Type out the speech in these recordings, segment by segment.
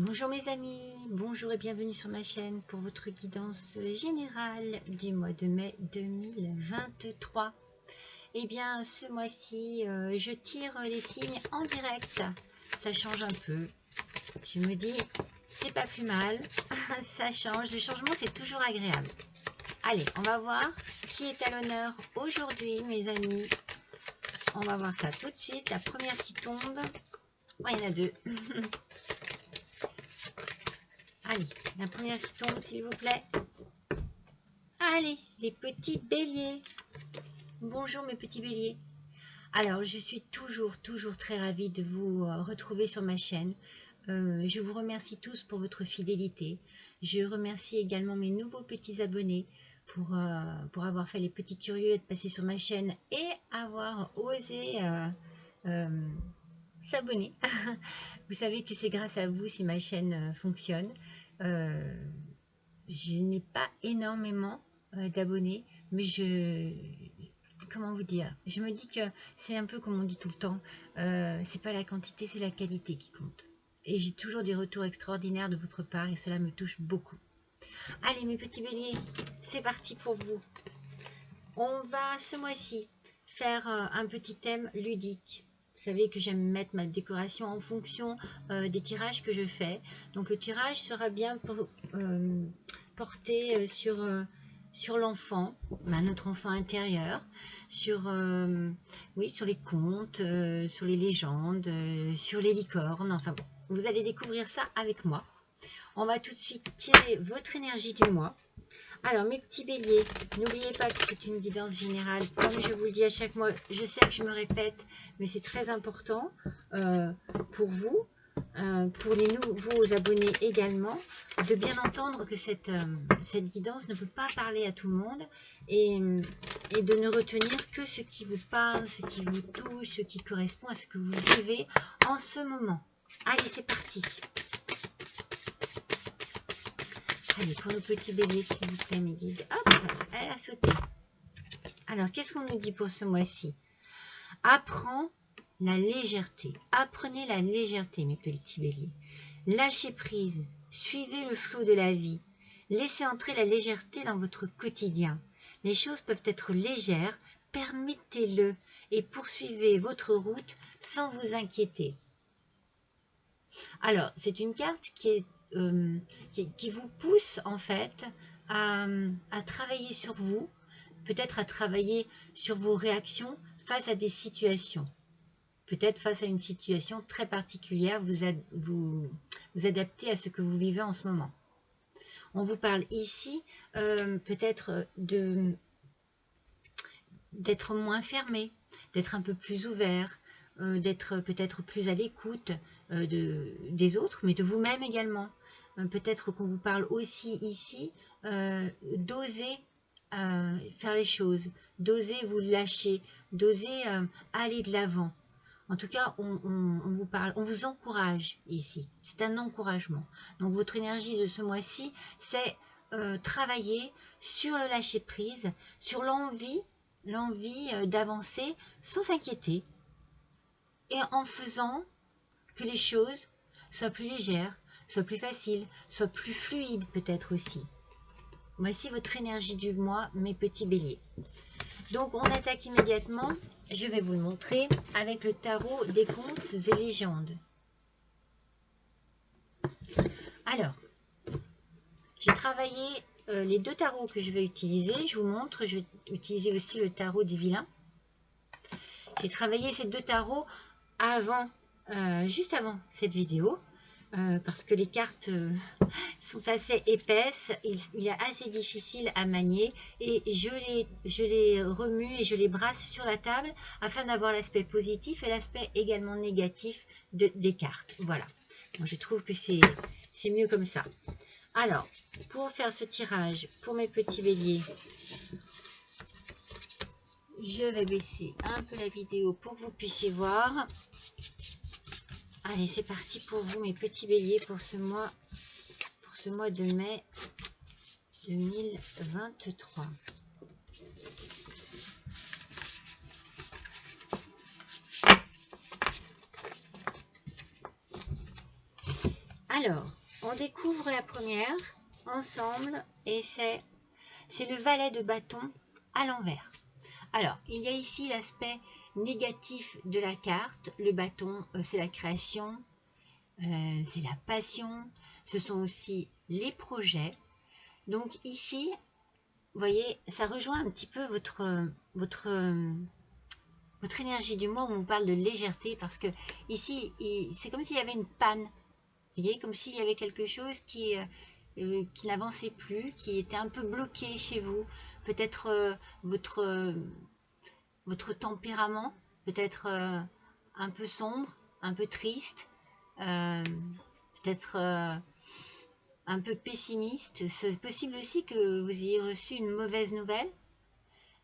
Bonjour mes amis, bonjour et bienvenue sur ma chaîne pour votre guidance générale du mois de mai 2023. Eh bien ce mois-ci, je tire les signes en direct, ça change un peu. Je me dis, c'est pas plus mal, ça change, le changement c'est toujours agréable. Allez, on va voir qui est à l'honneur aujourd'hui mes amis. On va voir ça tout de suite, la première qui tombe. Oh, il y en a deux. Allez, la première qui tombe, s'il vous plaît. Allez, les petits béliers. Bonjour mes petits béliers. Alors, je suis toujours très ravie de vous retrouver sur ma chaîne. Je vous remercie tous pour votre fidélité. Je remercie également mes nouveaux petits abonnés pour avoir fait les petits curieux de passer sur ma chaîne et avoir osé s'abonner. Vous savez que c'est grâce à vous si ma chaîne fonctionne. Je n'ai pas énormément d'abonnés, mais comment vous dire, je me dis que c'est un peu comme on dit tout le temps, c'est pas la quantité, c'est la qualité qui compte. Et j'ai toujours des retours extraordinaires de votre part et cela me touche beaucoup. Allez mes petits béliers, c'est parti pour vous. On va ce mois-ci faire un petit thème ludique. Vous savez que j'aime mettre ma décoration en fonction des tirages que je fais. Donc le tirage sera bien porté sur l'enfant, notre enfant intérieur, sur les contes, sur les légendes, sur les licornes. Enfin bon, vous allez découvrir ça avec moi. On va tout de suite tirer votre énergie du mois. Alors mes petits béliers, n'oubliez pas que c'est une guidance générale, comme je vous le dis à chaque mois, je sais que je me répète, mais c'est très important pour vous, pour les nouveaux abonnés également, de bien entendre que cette guidance ne peut pas parler à tout le monde et de ne retenir que ce qui vous parle, ce qui vous touche, ce qui correspond à ce que vous vivez en ce moment. Allez, c'est parti. Allez, pour nos petits béliers, s'il vous plaît, mes guides. Hop, elle a sauté. Alors, qu'est-ce qu'on nous dit pour ce mois-ci? Apprends la légèreté. Apprenez la légèreté, mes petits béliers. Lâchez prise. Suivez le flot de la vie. Laissez entrer la légèreté dans votre quotidien. Les choses peuvent être légères. Permettez-le et poursuivez votre route sans vous inquiéter. Alors, c'est une carte qui vous pousse en fait à travailler sur vous, peut-être à travailler sur vos réactions face à des situations. Peut-être face à une situation très particulière, vous adaptez à ce que vous vivez en ce moment. On vous parle ici peut-être d'être moins fermé, d'être un peu plus ouvert, d'être peut-être plus à l'écoute des autres, mais de vous-même également. Peut-être qu'on vous parle aussi ici d'oser faire les choses, d'oser vous lâcher, d'oser aller de l'avant. En tout cas, on vous parle, on vous encourage ici. C'est un encouragement. Donc votre énergie de ce mois-ci, c'est travailler sur le lâcher-prise, sur l'envie d'avancer sans s'inquiéter et en faisant que les choses soient plus légères, soient plus faciles, soient plus fluides peut-être aussi. Voici votre énergie du mois, mes petits béliers. Donc on attaque immédiatement, je vais vous le montrer, avec le tarot des contes et légendes. Alors, j'ai travaillé les deux tarots que je vais utiliser, je vous montre, je vais utiliser aussi le tarot des vilains. J'ai travaillé ces deux tarots juste avant cette vidéo, parce que les cartes sont assez épaisses, il est assez difficile à manier et je les remue et je les brasse sur la table afin d'avoir l'aspect positif et l'aspect également négatif des cartes. Voilà, moi je trouve que c'est mieux comme ça. Alors, pour faire ce tirage pour mes petits béliers, je vais baisser un peu la vidéo pour que vous puissiez voir. Allez, c'est parti pour vous, mes petits béliers, pour ce mois de mai 2023. Alors, on découvre la première ensemble et c'est le valet de bâton à l'envers. Alors, il y a ici l'aspect négatif de la carte. Le bâton, c'est la création, c'est la passion, ce sont aussi les projets. Donc ici, vous voyez, ça rejoint un petit peu votre énergie du mois où on vous parle de légèreté, parce que ici, c'est comme s'il y avait une panne. Vous voyez, comme s'il y avait quelque chose qui n'avançait plus, qui était un peu bloqué chez vous. Peut-être votre tempérament, peut-être un peu sombre, un peu triste, peut-être un peu pessimiste. C'est possible aussi que vous ayez reçu une mauvaise nouvelle,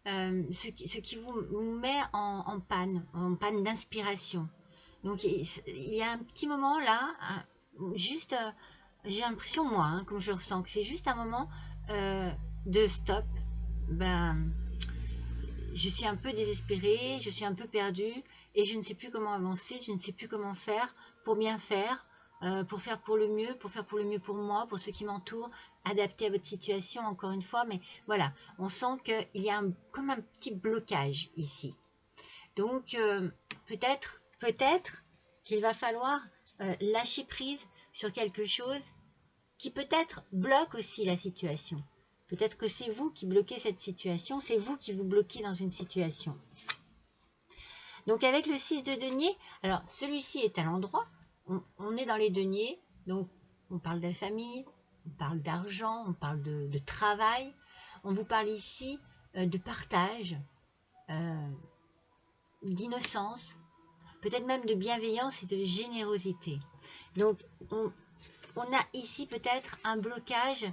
ce qui vous met en panne d'inspiration. Donc il y a un petit moment là, juste, j'ai l'impression moi, hein, comme je le ressens, que c'est juste un moment de stop. Ben, je suis un peu désespérée, je suis un peu perdue et je ne sais plus comment avancer, je ne sais plus comment faire pour bien faire, pour faire pour le mieux, pour moi, pour ceux qui m'entourent, adapté à votre situation encore une fois. Mais voilà, on sent qu'il y a comme un petit blocage ici. Donc peut-être qu'il va falloir lâcher prise sur quelque chose qui peut-être bloque aussi la situation. Peut-être que c'est vous qui bloquez cette situation, c'est vous qui vous bloquez dans une situation. Donc avec le 6 de denier, alors celui-ci est à l'endroit, on est dans les deniers, donc on parle de la famille, on parle d'argent, on parle de travail, on vous parle ici de partage, d'innocence, peut-être même de bienveillance et de générosité. Donc on a ici peut-être un blocage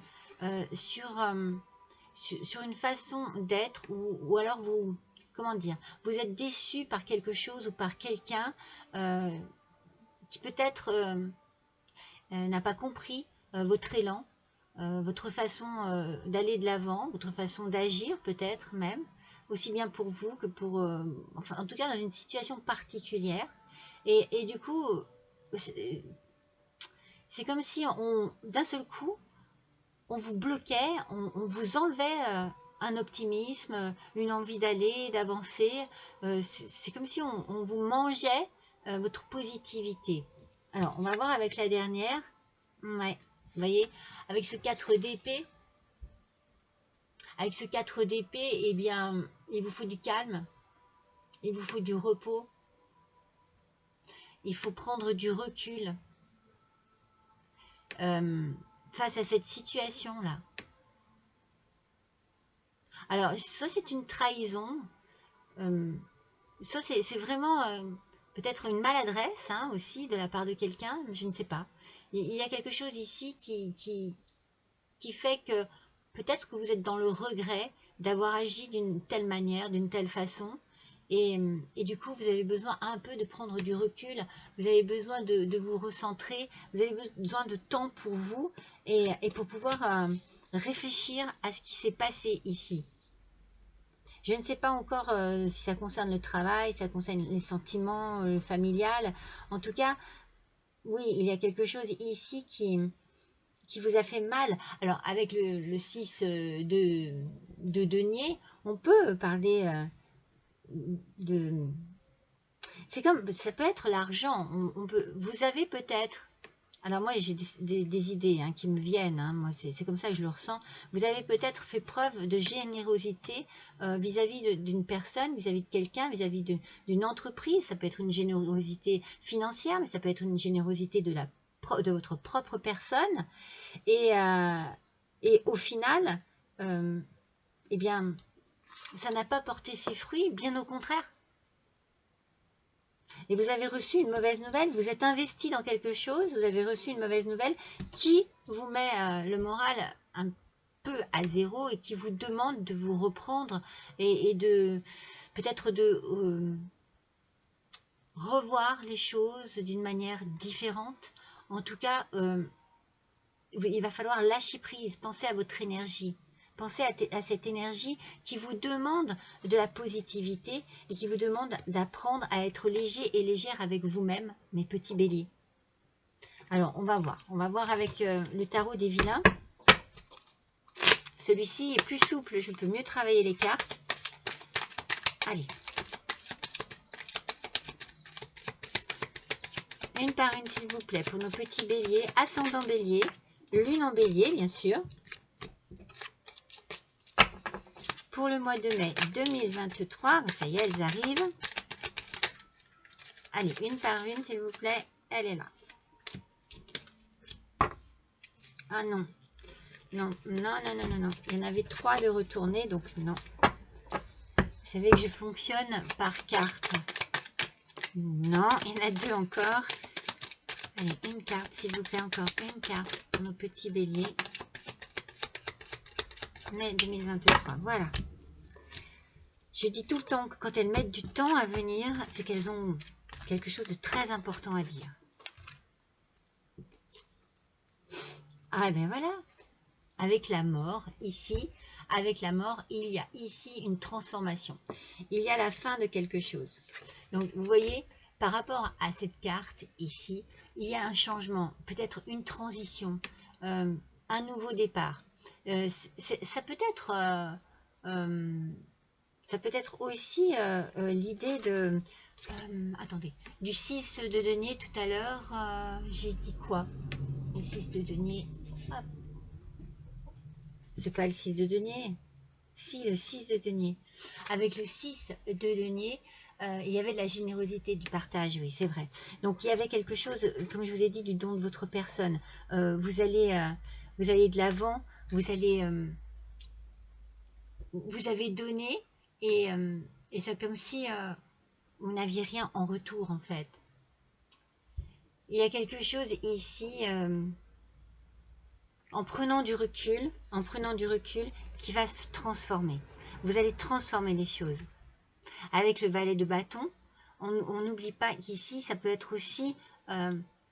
sur une façon d'être, ou alors vous êtes déçu par quelque chose ou par quelqu'un qui peut-être n'a pas compris votre élan, votre façon d'aller de l'avant, votre façon d'agir peut-être même, aussi bien pour vous que pour, enfin en tout cas dans une situation particulière. Et du coup, c'est comme si d'un seul coup, on vous bloquait, on vous enlevait un optimisme, une envie d'aller, d'avancer. C'est comme si on vous mangeait votre positivité. Alors, on va voir avec la dernière. Ouais, vous voyez, avec ce 4 d'épée. Avec ce 4 d'épée, eh bien, il vous faut du calme. Il vous faut du repos. Il faut prendre du recul face à cette situation-là. Alors, soit c'est une trahison, soit c'est vraiment peut-être une maladresse hein, aussi de la part de quelqu'un, je ne sais pas. Il y a quelque chose ici qui fait que peut-être que vous êtes dans le regret d'avoir agi d'une telle manière, d'une telle façon. Et du coup, vous avez besoin un peu de prendre du recul, vous avez besoin de vous recentrer, vous avez besoin de temps pour vous et pour pouvoir réfléchir à ce qui s'est passé ici. Je ne sais pas encore si ça concerne le travail, si ça concerne les sentiments, le familial. En tout cas, oui, il y a quelque chose ici qui vous a fait mal. Alors, avec le 6 de denier, on peut parler de... C'est comme, ça peut être l'argent. Vous avez peut-être... Alors moi, j'ai des idées hein, qui me viennent, hein, moi c'est comme ça que je le ressens. Vous avez peut-être fait preuve de générosité vis-à-vis d'une personne, vis-à-vis de quelqu'un, vis-à-vis d'une entreprise. Ça peut être une générosité financière, mais ça peut être une générosité de votre propre personne. Et au final, eh bien, ça n'a pas porté ses fruits, bien au contraire. Et vous avez reçu une mauvaise nouvelle, vous êtes investi dans quelque chose, vous avez reçu une mauvaise nouvelle qui vous met le moral un peu à zéro et qui vous demande de vous reprendre et de peut-être de revoir les choses d'une manière différente. En tout cas, il va falloir lâcher prise, penser à votre énergie. Pensez à cette énergie qui vous demande de la positivité et qui vous demande d'apprendre à être léger et légère avec vous-même, mes petits béliers. Alors, on va voir. On va voir avec le tarot des vilains. Celui-ci est plus souple, je peux mieux travailler les cartes. Allez. Une par une, s'il vous plaît, pour nos petits béliers. Ascendant bélier, lune en bélier, bien sûr. Pour le mois de mai 2023, ça y est, elles arrivent. Allez, une par une, s'il vous plaît. Elle est là. Ah non. Non, non, non, non, non, non. Il y en avait 3 de retourner, donc non. Vous savez que je fonctionne par carte. Non, il y en a 2 encore. Allez, une carte, s'il vous plaît, encore une carte pour nos petits béliers. Mai 2023, voilà. Je dis tout le temps que quand elles mettent du temps à venir, c'est qu'elles ont quelque chose de très important à dire. Ah ben voilà. Avec la mort, ici, avec la mort, il y a ici une transformation. Il y a la fin de quelque chose. Donc, vous voyez, par rapport à cette carte, ici, il y a un changement, peut-être une transition, un nouveau départ. Ça peut être aussi l'idée de... attendez, du 6 de denier tout à l'heure, j'ai dit quoi? Le 6 de denier, hop. C'est pas le 6 de denier. Si, le 6 de denier. Avec le 6 de denier, il y avait de la générosité, du partage, oui, c'est vrai. Donc, il y avait quelque chose, comme je vous ai dit, du don de votre personne. Vous allez de l'avant, vous avez donné, et c'est comme si vous n'aviez rien en retour, en fait. Il y a quelque chose ici... en prenant du recul, qui va se transformer. Vous allez transformer les choses. Avec le valet de bâton, on n'oublie pas qu'ici, ça peut être aussi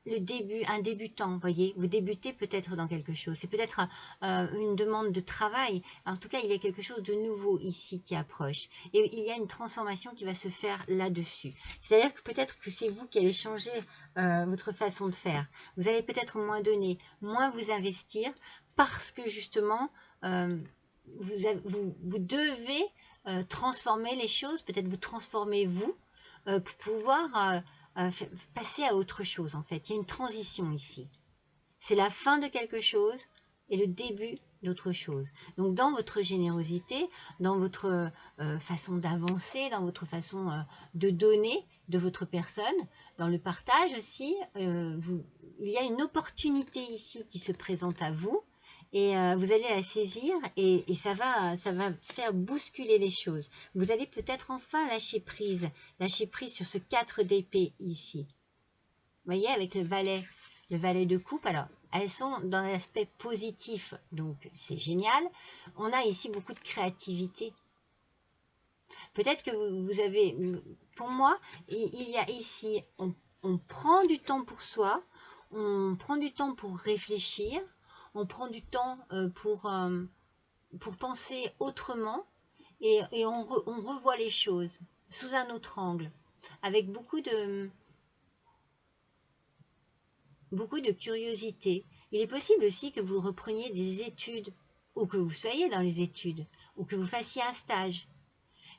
le début, un débutant, voyez. Vous débutez peut-être dans quelque chose. C'est peut-être une demande de travail. En tout cas, il y a quelque chose de nouveau ici qui approche. Et il y a une transformation qui va se faire là-dessus. C'est-à-dire que peut-être que c'est vous qui allez changer votre façon de faire. Vous allez peut-être moins donner, moins vous investir, parce que justement, vous devez transformer les choses, peut-être vous transformer vous, pour pouvoir passer à autre chose, en fait. Il y a une transition ici. C'est la fin de quelque chose et le début d'autre chose. Donc, dans votre générosité, dans votre façon d'avancer, dans votre façon de donner de votre personne, dans le partage aussi, il y a une opportunité ici qui se présente à vous. Et vous allez la saisir et ça va faire bousculer les choses. Vous allez peut-être enfin lâcher prise sur ce 4 d'épée ici. Vous voyez, avec le valet de coupe. Alors, elles sont dans l'aspect positif, donc c'est génial. On a ici beaucoup de créativité. Peut-être que vous avez, pour moi, il y a ici, on prend du temps pour soi, on prend du temps pour réfléchir, on prend du temps pour penser autrement et on revoit les choses sous un autre angle, avec beaucoup de curiosité. Il est possible aussi que vous repreniez des études, ou que vous soyez dans les études, ou que vous fassiez un stage.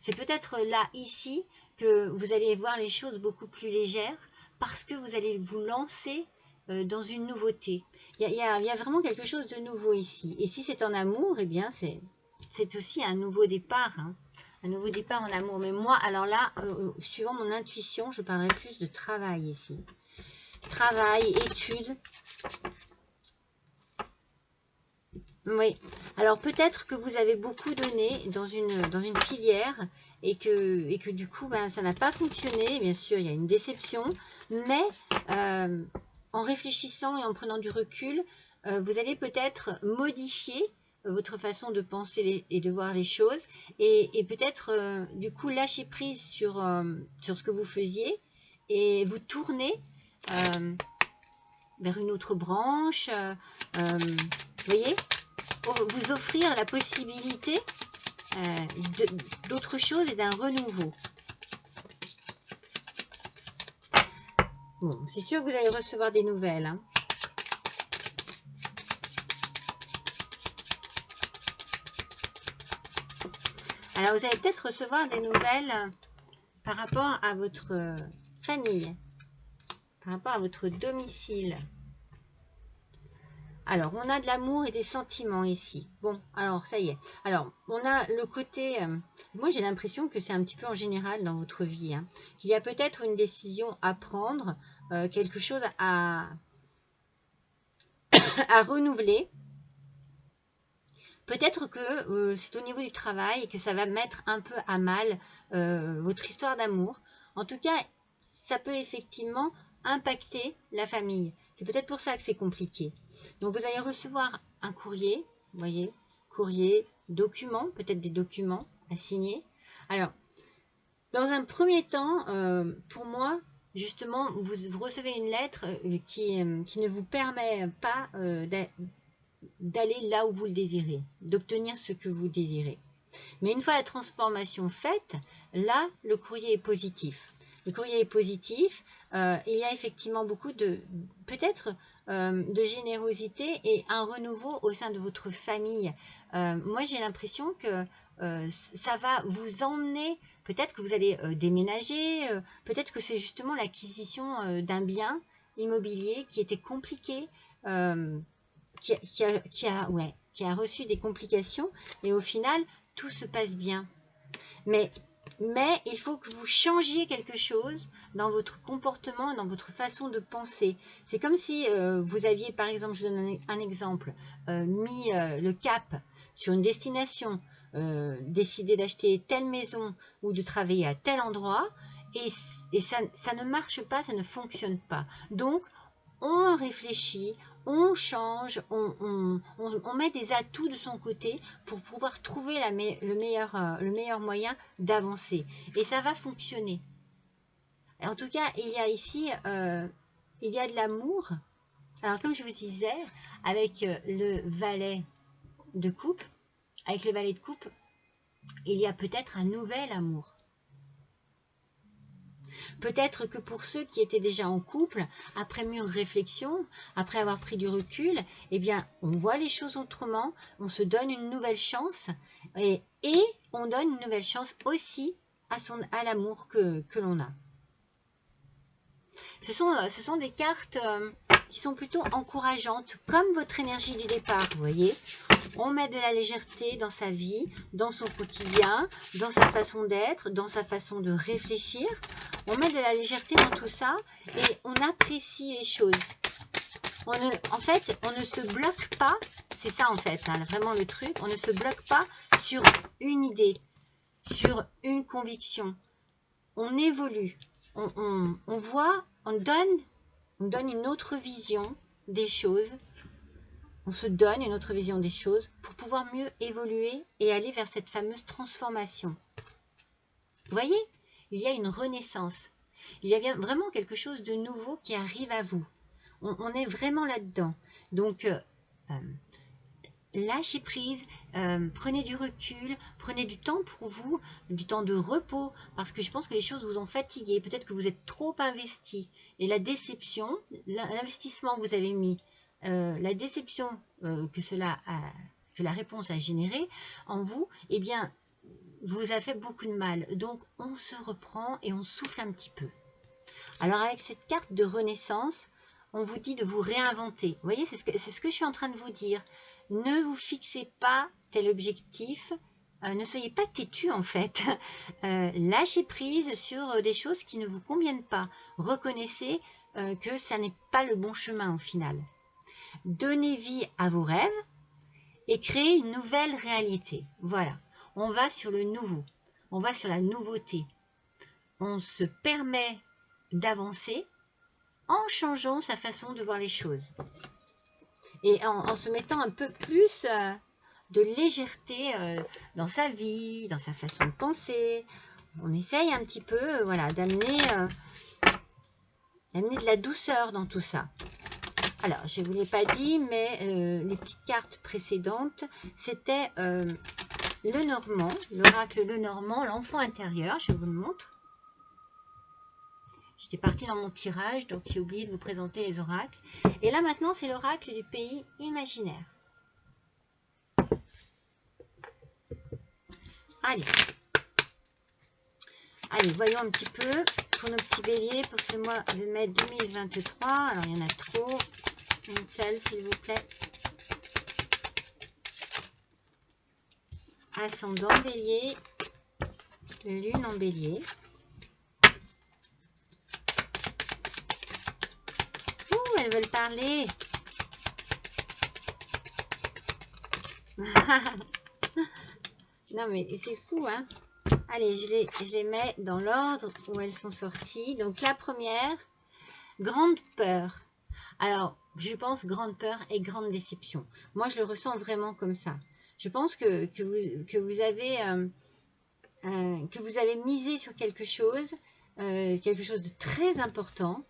C'est peut-être là, ici, que vous allez voir les choses beaucoup plus légères, parce que vous allez vous lancer dans une nouveauté. Il y a vraiment quelque chose de nouveau ici. Et si c'est en amour, eh bien, c'est aussi un nouveau départ. Hein. Un nouveau départ en amour. Mais moi, alors là, suivant mon intuition, je parlerai plus de travail ici. Travail, études. Oui. Alors, peut-être que vous avez beaucoup donné dans une filière et que du coup, ça n'a pas fonctionné. Bien sûr, il y a une déception. Mais... en réfléchissant et en prenant du recul, vous allez peut-être modifier votre façon de penser et de voir les choses et peut-être du coup lâcher prise sur ce que vous faisiez et vous tourner vers une autre branche, vous voyez, vous offrir la possibilité d'autre chose et d'un renouveau. Bon, c'est sûr que vous allez recevoir des nouvelles. Hein. Alors, vous allez peut-être recevoir des nouvelles par rapport à votre famille, par rapport à votre domicile. Alors, on a de l'amour et des sentiments ici. Bon, alors, ça y est. Alors, on a le côté... moi, j'ai l'impression que c'est un petit peu en général dans votre vie. Hein, qu'il y a peut-être une décision à prendre, quelque chose à renouveler. Peut-être que c'est au niveau du travail et que ça va mettre un peu à mal votre histoire d'amour. En tout cas, ça peut effectivement impacter la famille. C'est peut-être pour ça que c'est compliqué. Donc, vous allez recevoir un courrier, vous voyez, courrier, document, peut-être des documents à signer. Alors, dans un premier temps, pour moi, justement, vous recevez une lettre qui ne vous permet pas d'aller là où vous le désirez, d'obtenir ce que vous désirez. Mais une fois la transformation faite, là, le courrier est positif. Le courrier est positif, il y a effectivement beaucoup peut-être de générosité et un renouveau au sein de votre famille. Moi, j'ai l'impression que ça va vous emmener, peut-être que vous allez déménager, peut-être que c'est justement l'acquisition d'un bien immobilier qui était compliqué, qui a reçu des complications et au final, tout se passe bien. Mais il faut que vous changiez quelque chose dans votre comportement, dans votre façon de penser. C'est comme si vous aviez, par exemple, je donne un exemple, mis le cap sur une destination, décidé d'acheter telle maison ou de travailler à tel endroit, et ça ne marche pas, ça ne fonctionne pas. Donc, on réfléchit, on change, on met des atouts de son côté pour pouvoir trouver le meilleur moyen d'avancer. Et ça va fonctionner. En tout cas, il y a ici, il y a de l'amour. Alors, comme je vous disais, avec le valet de coupe, il y a peut-être un nouvel amour. Peut-être que pour ceux qui étaient déjà en couple, après mûre réflexion, après avoir pris du recul, eh bien, on voit les choses autrement, on se donne une nouvelle chance et on donne une nouvelle chance aussi à l'amour que l'on a. Ce sont des cartes qui sont plutôt encourageantes, comme votre énergie du départ, vous voyez. On met de la légèreté dans sa vie, dans son quotidien, dans sa façon d'être, dans sa façon de réfléchir. On met de la légèreté dans tout ça et on apprécie les choses. En fait, on ne se bloque pas, c'est ça en fait, hein, vraiment le truc, on ne se bloque pas sur une idée, sur une conviction. On évolue, on voit, on donne une autre vision des choses. On se donne une autre vision des choses pour pouvoir mieux évoluer et aller vers cette fameuse transformation. Vous voyez, il y a une renaissance. Il y a vraiment quelque chose de nouveau qui arrive à vous. On est vraiment là-dedans. Donc, lâchez prise, prenez du recul, prenez du temps pour vous, du temps de repos, parce que je pense que les choses vous ont fatigué. Peut-être que vous êtes trop investi. Et la déception, l'investissement que vous avez mis, la déception que la réponse a généré en vous, eh bien, vous a fait beaucoup de mal. Donc, on se reprend et on souffle un petit peu. Alors, avec cette carte de renaissance, on vous dit de vous réinventer. Vous voyez, c'est ce que je suis en train de vous dire. Ne vous fixez pas tel objectif. Ne soyez pas têtu en fait. Lâchez prise sur des choses qui ne vous conviennent pas. Reconnaissez que ça n'est pas le bon chemin au final. Donnez vie à vos rêves et créez une nouvelle réalité. Voilà, on va sur le nouveau, on va sur la nouveauté. On se permet d'avancer en changeant sa façon de voir les choses. Et en se mettant un peu plus de légèreté dans sa vie, dans sa façon de penser. On essaye un petit peu voilà, d'amener de la douceur dans tout ça. Alors, je ne vous l'ai pas dit, mais les petites cartes précédentes, c'était le Normand, l'oracle Le Normand, l'enfant intérieur, je vous le montre. J'étais partie dans mon tirage, donc j'ai oublié de vous présenter les oracles. Et là, maintenant, c'est l'oracle du pays imaginaire. Allez. Allez, voyons un petit peu pour nos petits béliers pour ce mois de mai 2023. Alors, il y en a trop. Une seule, s'il vous plaît. Ascendant bélier. Lune en bélier. Ouh, elles veulent parler. Non, mais c'est fou, hein. Allez, je les mets dans l'ordre où elles sont sorties. Donc, la première, grande peur. Alors, je pense grande peur et grande déception. Moi, je le ressens vraiment comme ça. Je pense que vous avez misé sur quelque chose de très important,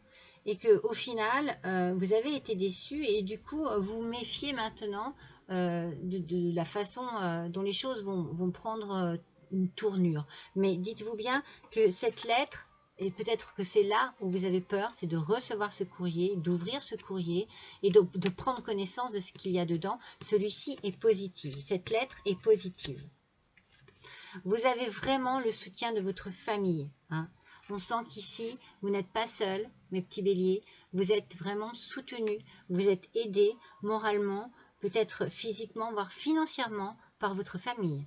et qu'au final, vous avez été déçu, et du coup, vous méfiez maintenant de la façon dont les choses vont prendre une tournure. Mais dites-vous bien que cette lettre, et peut-être que c'est là où vous avez peur, c'est de recevoir ce courrier, d'ouvrir ce courrier et de prendre connaissance de ce qu'il y a dedans. Celui-ci est positif, cette lettre est positive. Vous avez vraiment le soutien de votre famille, hein. On sent qu'ici, vous n'êtes pas seul, mes petits béliers. Vous êtes vraiment soutenu, vous êtes aidé moralement, peut-être physiquement, voire financièrement, par votre famille.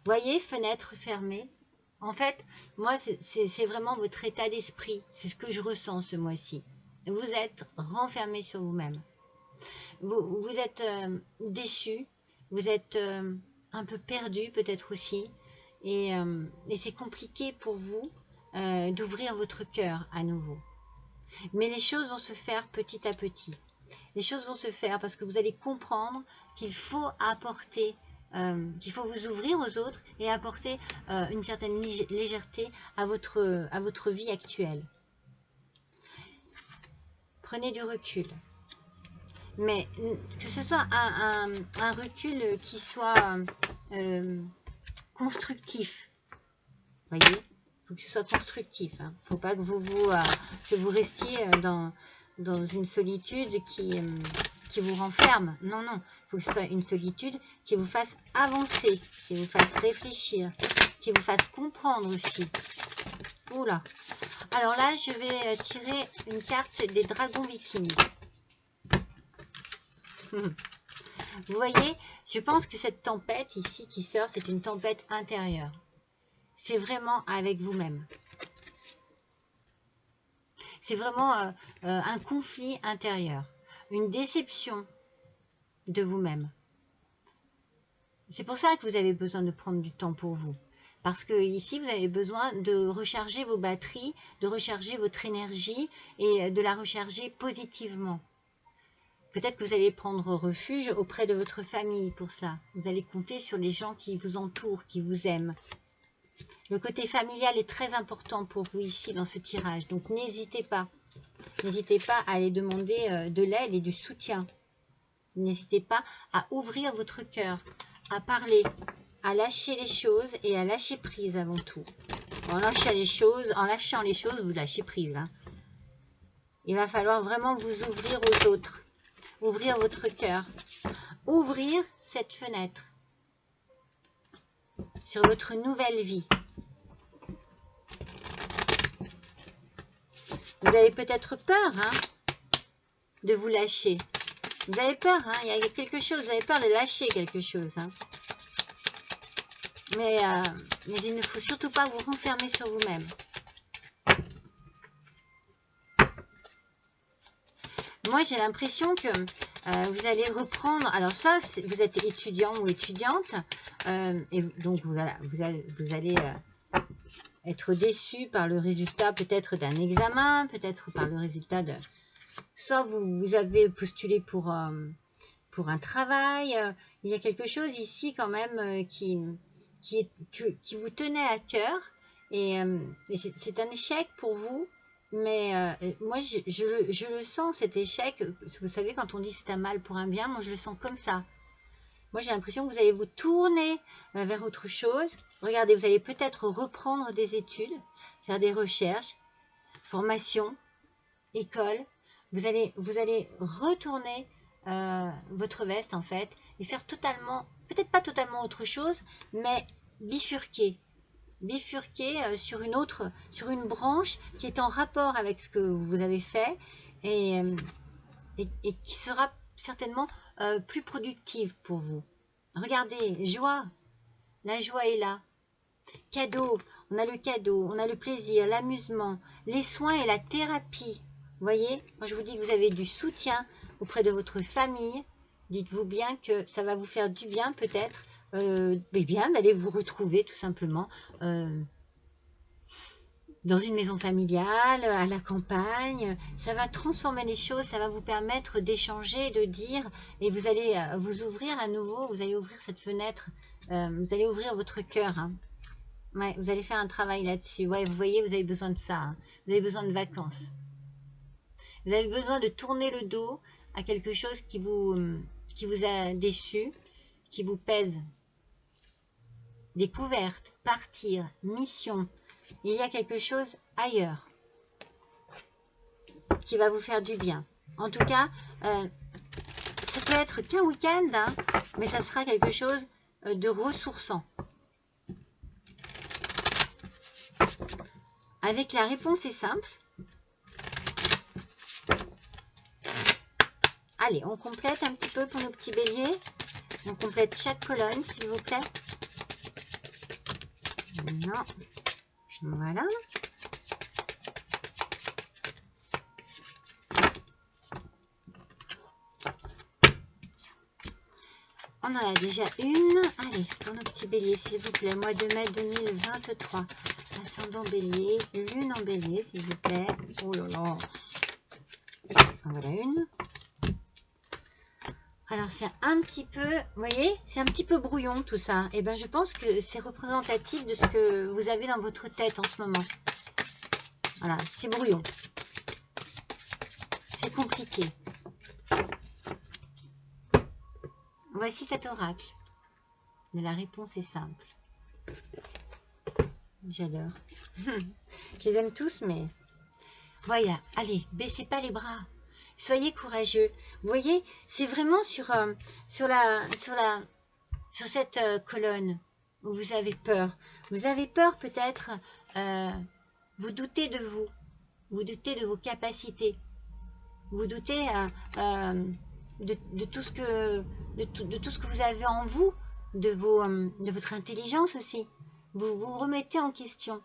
Voyez, fenêtre fermée. En fait, moi, c'est vraiment votre état d'esprit. C'est ce que je ressens ce mois-ci. Vous êtes renfermé sur vous-même. Vous êtes déçu. Vous êtes un peu perdu peut-être aussi. Et c'est compliqué pour vous d'ouvrir votre cœur à nouveau. Mais les choses vont se faire petit à petit. Les choses vont se faire parce que vous allez comprendre qu'il faut apporter, qu'il faut vous ouvrir aux autres et apporter une certaine légèreté à votre vie actuelle. Prenez du recul. Mais que ce soit un recul qui soit constructif. Voyez, il faut que ce soit constructif. Hein. Faut pas que vous restiez dans une solitude qui vous renferme. Non, non. Il faut que ce soit une solitude qui vous fasse avancer, qui vous fasse réfléchir, qui vous fasse comprendre aussi. Oula. Alors là, je vais tirer une carte des dragons vikings. Vous voyez, je pense que cette tempête ici qui sort, c'est une tempête intérieure. C'est vraiment avec vous-même. C'est vraiment un conflit intérieur, une déception de vous-même. C'est pour ça que vous avez besoin de prendre du temps pour vous. Parce que ici, vous avez besoin de recharger vos batteries, de recharger votre énergie et de la recharger positivement. Peut-être que vous allez prendre refuge auprès de votre famille pour cela. Vous allez compter sur les gens qui vous entourent, qui vous aiment. Le côté familial est très important pour vous ici dans ce tirage. Donc n'hésitez pas. N'hésitez pas à aller demander de l'aide et du soutien. N'hésitez pas à ouvrir votre cœur, à parler, à lâcher les choses et à lâcher prise avant tout. En lâchant les choses, vous lâchez prise. Hein. Il va falloir vraiment vous ouvrir aux autres. Ouvrir votre cœur. Ouvrir cette fenêtre sur votre nouvelle vie. Vous avez peut-être peur de vous lâcher. Vous avez peur, il y a quelque chose, vous avez peur de lâcher quelque chose. Mais il ne faut surtout pas vous renfermer sur vous-même. Moi, j'ai l'impression que vous allez reprendre, alors ça, vous êtes étudiant ou étudiante, et donc vous allez être déçu par le résultat peut-être d'un examen, peut-être par le résultat de... Soit vous avez postulé pour un travail, il y a quelque chose ici quand même qui vous tenait à cœur, et c'est un échec pour vous. Mais moi, je le sens, cet échec. Vous savez, quand on dit c'est un mal pour un bien, moi, je le sens comme ça. Moi, j'ai l'impression que vous allez vous tourner vers autre chose. Regardez, vous allez peut-être reprendre des études, faire des recherches, formation, école. Vous allez retourner votre veste, en fait, et faire totalement, peut-être pas totalement autre chose, mais bifurquer sur une branche qui est en rapport avec ce que vous avez fait et qui sera certainement plus productive pour vous. Regardez, joie, la joie est là. Cadeau, on a le cadeau, on a le plaisir, l'amusement, les soins et la thérapie. Vous voyez, moi je vous dis que vous avez du soutien auprès de votre famille. Dites-vous bien que ça va vous faire du bien peut-être, bien d'aller vous retrouver tout simplement dans une maison familiale, à la campagne. Ça va transformer les choses, ça va vous permettre d'échanger, de dire, et vous allez vous ouvrir à nouveau, vous allez ouvrir cette fenêtre, vous allez ouvrir votre cœur. Hein. Ouais, vous allez faire un travail là-dessus. Ouais, vous voyez, vous avez besoin de ça. Hein. Vous avez besoin de vacances. Vous avez besoin de tourner le dos à quelque chose qui vous a déçu, qui vous pèse. Découverte, partir, mission. Il y a quelque chose ailleurs qui va vous faire du bien. En tout cas, ça peut être qu'un week-end, hein, mais ça sera quelque chose de ressourçant. Avec la réponse est simple. Allez, on complète un petit peu pour nos petits béliers. On complète chaque colonne, s'il vous plaît. Non. Voilà. On en a déjà une. Allez, pour nos petits béliers, s'il vous plaît. Mois de mai 2023. Ascendant bélier, lune en bélier, s'il vous plaît. Oh là là. En voilà une. Alors, c'est un petit peu, vous voyez, c'est un petit peu brouillon tout ça. Et bien, je pense que c'est représentatif de ce que vous avez dans votre tête en ce moment. Voilà, c'est brouillon. C'est compliqué. Voici cet oracle. La réponse est simple. J'adore. Je les aime tous, mais... Voilà, allez, baissez pas les bras. Soyez courageux. Vous voyez, c'est vraiment sur cette colonne où vous avez peur. Vous avez peur peut-être, vous doutez de vous. Vous doutez de vos capacités. Vous doutez de tout ce que vous avez en vous, de votre intelligence aussi. Vous vous remettez en question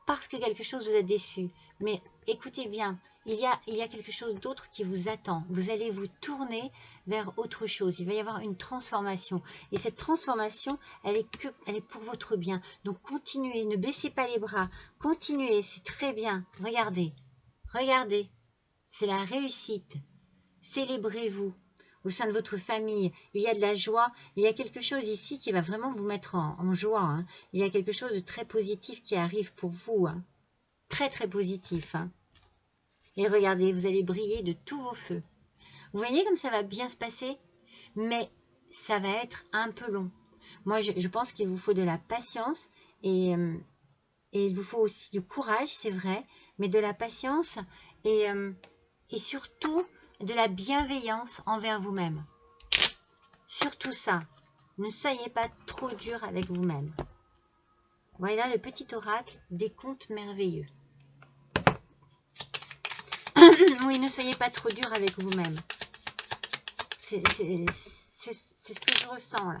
parce que quelque chose vous a déçu. Mais écoutez bien, il y a quelque chose d'autre qui vous attend. Vous allez vous tourner vers autre chose. Il va y avoir une transformation. Et cette transformation, elle est pour votre bien. Donc continuez, ne baissez pas les bras. Continuez, c'est très bien. Regardez, regardez. C'est la réussite. Célébrez-vous. Au sein de votre famille, il y a de la joie. Il y a quelque chose ici qui va vraiment vous mettre en joie. Hein. Il y a quelque chose de très positif qui arrive pour vous. Hein. Très, très positif. Hein. Et regardez, vous allez briller de tous vos feux. Vous voyez comme ça va bien se passer? Mais ça va être un peu long. Moi, je pense qu'il vous faut de la patience et il vous faut aussi du courage, c'est vrai, mais de la patience et surtout de la bienveillance envers vous-même. Surtout ça, ne soyez pas trop dur avec vous-même. Voilà le petit oracle des contes merveilleux. Oui, ne soyez pas trop dur avec vous-même. C'est ce que je ressens là.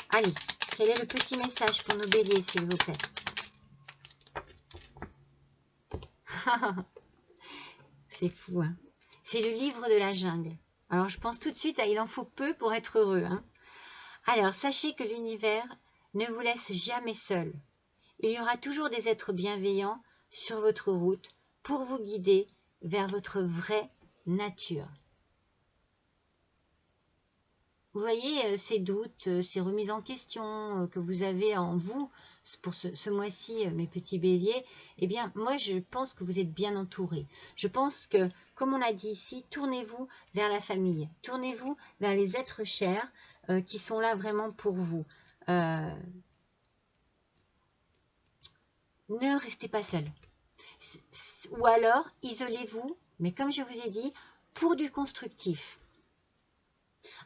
Allez, quel est le petit message pour nos béliers, s'il vous plaît? C'est fou, hein. C'est le livre de la jungle. Alors, je pense tout de suite à il en faut peu pour être heureux. Hein. Alors, sachez que l'univers ne vous laisse jamais seul. Il y aura toujours des êtres bienveillants sur votre route pour vous guider vers votre vraie nature. Vous voyez ces doutes, ces remises en question que vous avez en vous pour ce mois-ci, mes petits béliers, eh bien, moi, je pense que vous êtes bien entourés. Je pense que, comme on a dit ici, tournez-vous vers la famille, tournez-vous vers les êtres chers qui sont là vraiment pour vous. Ne restez pas seul. Ou alors, isolez-vous, mais comme je vous ai dit, pour du constructif.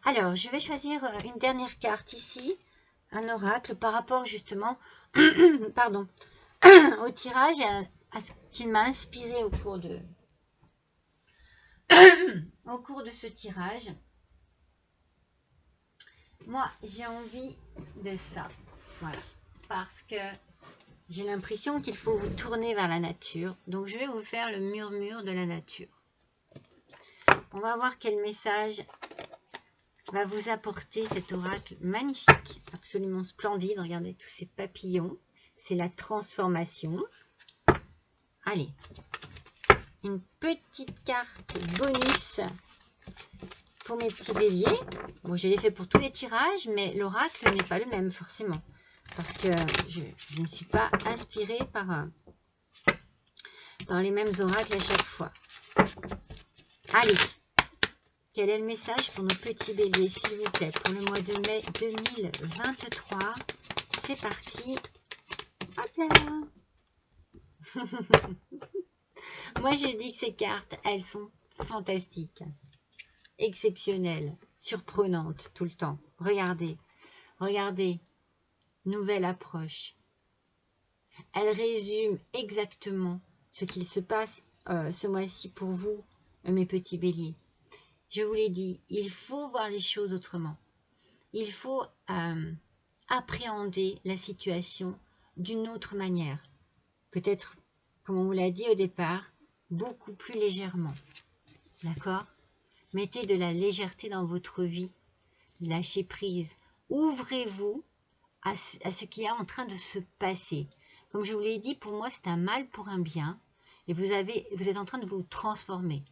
Alors, je vais choisir une dernière carte ici, un oracle, par rapport justement pardon, au tirage et à ce qu'il m'a inspiré au cours de ce tirage. Moi, j'ai envie de ça, voilà, parce que j'ai l'impression qu'il faut vous tourner vers la nature. Donc, je vais vous faire le murmure de la nature. On va voir quel message va vous apporter cet oracle magnifique, absolument splendide. Regardez tous ces papillons. C'est la transformation. Allez, une petite carte bonus pour mes petits béliers. Bon, je l'ai fait pour tous les tirages, mais l'oracle n'est pas le même forcément. Parce que je ne suis pas inspirée par dans les mêmes oracles à chaque fois. Allez, quel est le message pour nos petits béliers, s'il vous plaît, pour le mois de mai 2023? C'est parti. Hop là. Moi, je dis que ces cartes, elles sont fantastiques, exceptionnelles, surprenantes tout le temps. Regardez, regardez, nouvelle approche. Elle résume exactement ce qu'il se passe ce mois-ci pour vous, mes petits béliers. Je vous l'ai dit, il faut voir les choses autrement. Il faut appréhender la situation d'une autre manière. Peut-être, comme on vous l'a dit au départ, beaucoup plus légèrement. D'accord? Mettez de la légèreté dans votre vie. Lâchez prise. Ouvrez-vous à ce qui est en train de se passer. Comme je vous l'ai dit, pour moi, c'est un mal pour un bien. Et vous êtes en train de vous transformer.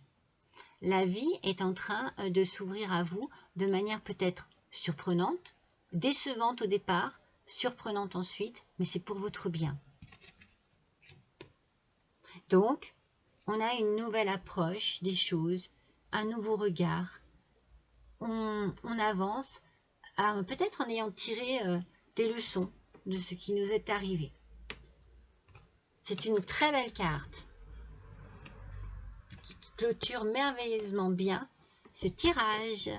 La vie est en train de s'ouvrir à vous de manière peut-être surprenante, décevante au départ, surprenante ensuite, mais c'est pour votre bien. Donc, on a une nouvelle approche des choses, un nouveau regard. On avance, peut-être en ayant tiré des leçons de ce qui nous est arrivé. C'est une très belle carte qui clôture merveilleusement bien ce tirage.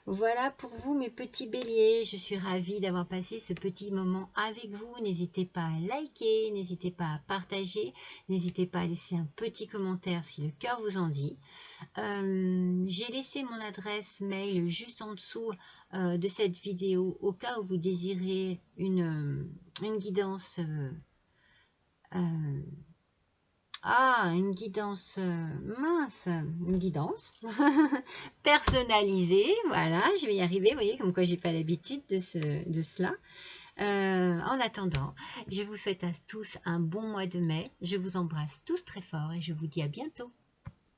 Voilà pour vous mes petits béliers, je suis ravie d'avoir passé ce petit moment avec vous. N'hésitez pas à liker, n'hésitez pas à partager, n'hésitez pas à laisser un petit commentaire si le cœur vous en dit. J'ai laissé mon adresse mail juste en dessous de cette vidéo au cas où vous désirez une guidance une guidance une guidance personnalisée, voilà, je vais y arriver, vous voyez, comme quoi j'ai pas l'habitude de cela. En attendant, je vous souhaite à tous un bon mois de mai, je vous embrasse tous très fort et je vous dis à bientôt.